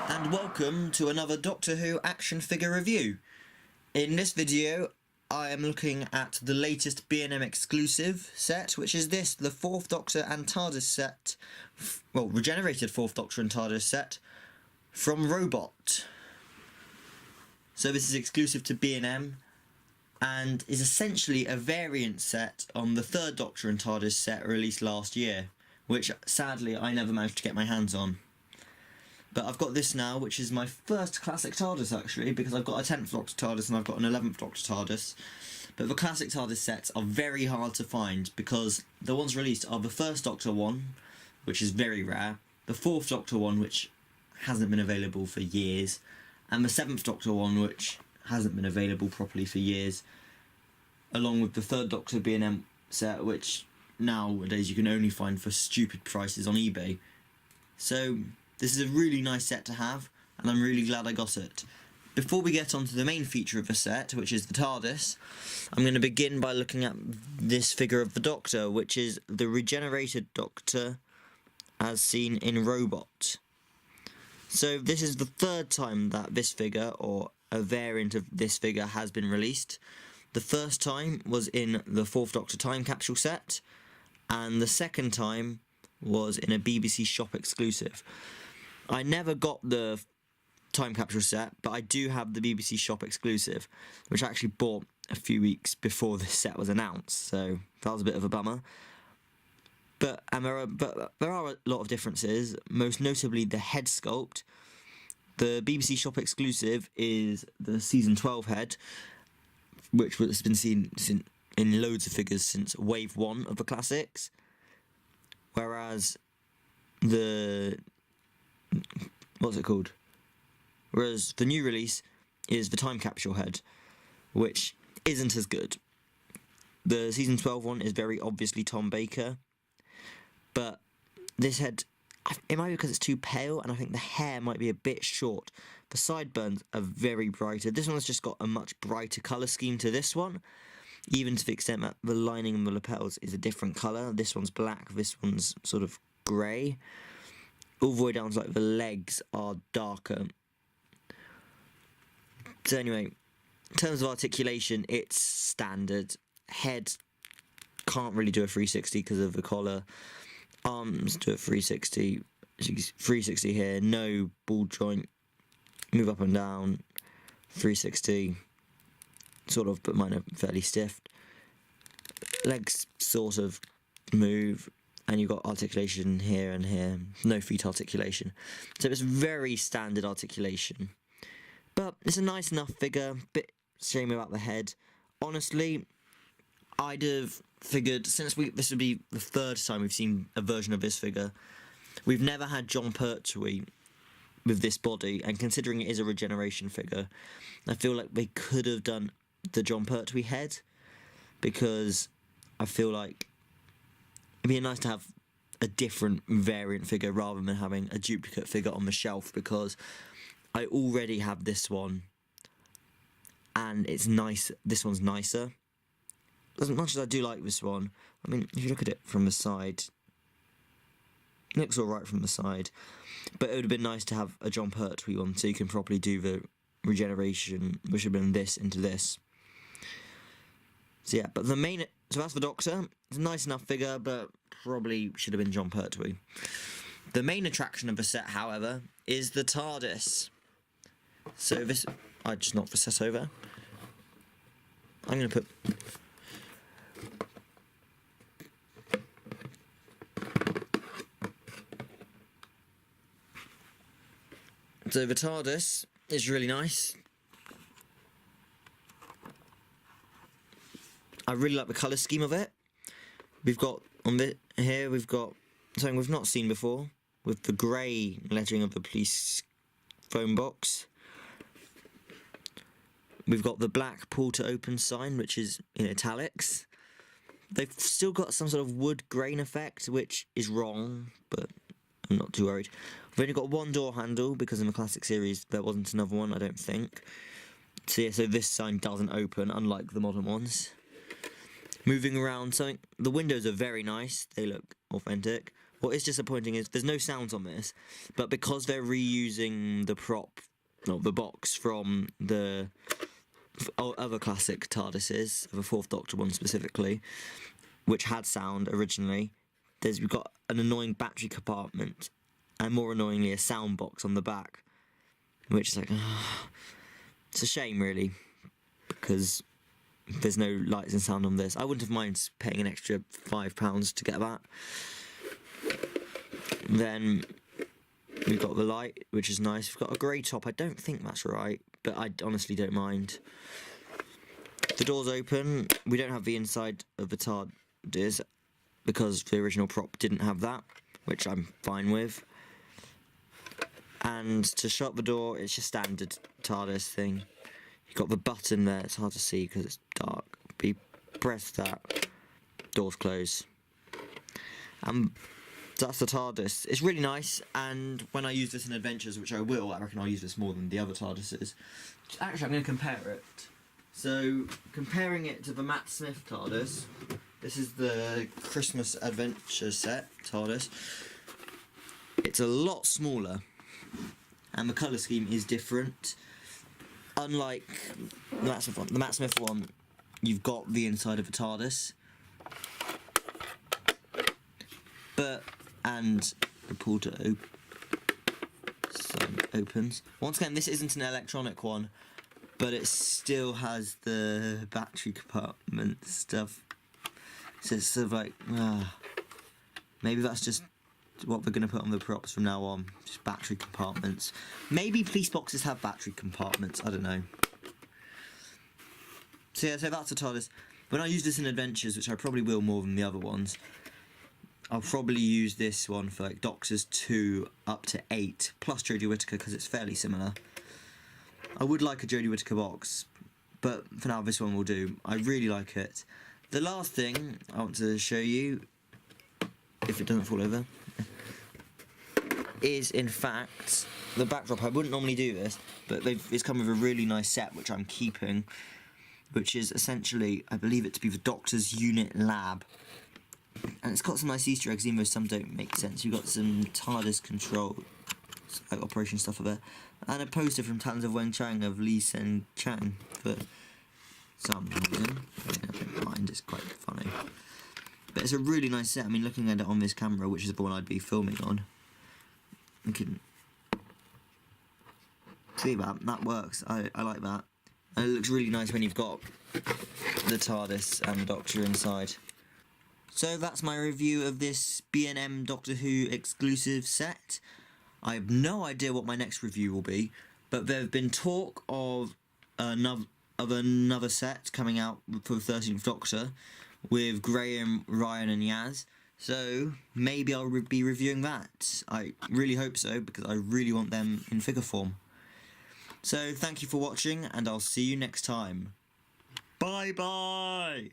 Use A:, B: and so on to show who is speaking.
A: and welcome to another Doctor Who action figure review. In this video I am looking at the latest B&M exclusive set, which is the 4th Doctor and TARDIS set, well, regenerated 4th Doctor and TARDIS set from Robot. So this is exclusive to B&M and is essentially a variant set on the 3rd Doctor and TARDIS set released last year, which sadly I never managed to get my hands on. But I've got this now, which is my first classic TARDIS actually, because I've got a 10th Doctor TARDIS and I've got an 11th Doctor TARDIS. But the classic TARDIS sets are very hard to find because the ones released are the 1st Doctor one, which is very rare, the 4th Doctor one, which hasn't been available for years, and the 7th Doctor one, which hasn't been available properly for years, along with the 3rd Doctor B&M set, which nowadays you can only find for stupid prices on eBay. So this is a really nice set to have, and I'm really glad I got it. Before we get on to the main feature of the set, which is the TARDIS, I'm going to begin by looking at this figure of the Doctor, which is the regenerated Doctor as seen in Robot. So this is the 3rd time that this figure, or a variant of this figure, has been released. The first time was in the 4th Doctor time capsule set, and the second time was in a BBC shop exclusive. I never got the time capsule set, but I do have the BBC shop exclusive, which I actually bought a few weeks before this set was announced, so that was a bit of a bummer. But there are a lot of differences, most notably the head sculpt. The BBC shop exclusive is the season 12 head, which has been seen in loads of figures since wave 1 of the classics, whereas Whereas the new release is the time capsule head, which isn't as good. The season 12 one is very obviously Tom Baker, but this head, it might be because it's too pale, and I think the hair might be a bit short. The sideburns are very brighter. This one's just got a much brighter colour scheme to this one, even to the extent that the lining and the lapels is a different colour. This one's black, this one's sort of grey. All the way down to like the legs are darker. So anyway, in terms of articulation, it's standard. Head can't really do a 360 because of the collar. Arms do a 360. 360 here, no ball joint. Move up and down. 360. Sort of, but mine are fairly stiff. Legs sort of move. And you've got articulation here and here, no feet articulation. So it's very standard articulation. But it's a nice enough figure, bit shame about the head. Honestly, I'd have figured, since this would be the 3rd time we've seen a version of this figure, we've never had Jon Pertwee with this body, and considering it is a regeneration figure, I feel like they could have done the Jon Pertwee head, because I feel like it'd be nice to have a different variant figure rather than having a duplicate figure on the shelf, because I already have this one and it's nice. This one's nicer. As much as I do like this one, I mean, if you look at it from the side, it looks alright from the side, but it would have been nice to have a Jon Pertwee one so you can properly do the regeneration, which would have been this into this. So yeah, but so that's the Doctor. It's a nice enough figure, but probably should have been Jon Pertwee. The main attraction of the set, however, is the TARDIS. So this, I just knocked the set over. I'm going to put... So the TARDIS is really nice. I really like the colour scheme of it. We've got here we've got something we've not seen before, with the grey lettering of the police phone box. We've got the black pull to open sign, which is in italics. They've still got some sort of wood grain effect, which is wrong, but I'm not too worried. We've only got one door handle, because in the classic series there wasn't another one, I don't think. So yeah, so this sign doesn't open, unlike the modern ones. Moving around, the windows are very nice, they look authentic. what is disappointing is there's no sounds on this, but because they're reusing the prop, no, the box from the other classic TARDISes, the Fourth Doctor one specifically, which had sound originally, we've got an annoying battery compartment, and more annoyingly a sound box on the back, which is like, it's a shame really, because there's no lights and sound on this. I wouldn't have minded paying an extra £5 to get that. Then we've got the light, which is nice. We've got a grey top. I don't think that's right, but I honestly don't mind. The door's open. We don't have the inside of the TARDIS because the original prop didn't have that, which I'm fine with. And to shut the door, it's your standard TARDIS thing. You've got the button there. It's hard to see because it's dark. But you press that, doors close. That's the TARDIS. It's really nice, and when I use this in adventures, which I will, I reckon I'll use this more than the other TARDISes. Actually, I'm going to compare it. So, comparing it to the Matt Smith TARDIS, this is the Christmas Adventure set TARDIS. It's a lot smaller, and the colour scheme is different. Unlike the Matt Smith one, you've got the inside of a TARDIS. And the pull to opens. Once again, this isn't an electronic one, but it still has the battery compartment stuff. So it's sort of like, maybe that's just what we're going to put on the props from now on. Just battery compartments. Maybe police boxes have battery compartments, I don't know. So yeah, so that's a TARDIS. When I use this in adventures, which I probably will more than the other ones, I'll probably use this one for like Doctors 2 up to 8, plus Jodie Whittaker, because it's fairly similar. I would like a Jodie Whittaker box, but for now this one will do. I really like it. The last thing I want to show you, if it doesn't fall over, is in fact the backdrop. I wouldn't normally do this, but it's come with a really nice set, which I'm keeping, which is essentially, I believe it to be the Doctor's Unit Lab. And it's got some nice Easter eggs, even though some don't make sense. You've got some TARDIS control, like operation stuff over there, and a poster from Talons of Weng Chang of Lee Sen Chang for some reason. I don't mind, it's quite funny. But it's a really nice set. I mean, looking at it on this camera, which is the one I'd be filming on, you can see that works. I like that. And it looks really nice when you've got the TARDIS and the Doctor inside. So that's my review of this B&M Doctor Who exclusive set. I have no idea what my next review will be, but there have been talk of another set coming out for the 13th Doctor with Graham, Ryan and Yaz. So maybe I'll be reviewing that. I really hope so, because I really want them in figure form. So thank you for watching, and I'll see you next time. Bye bye!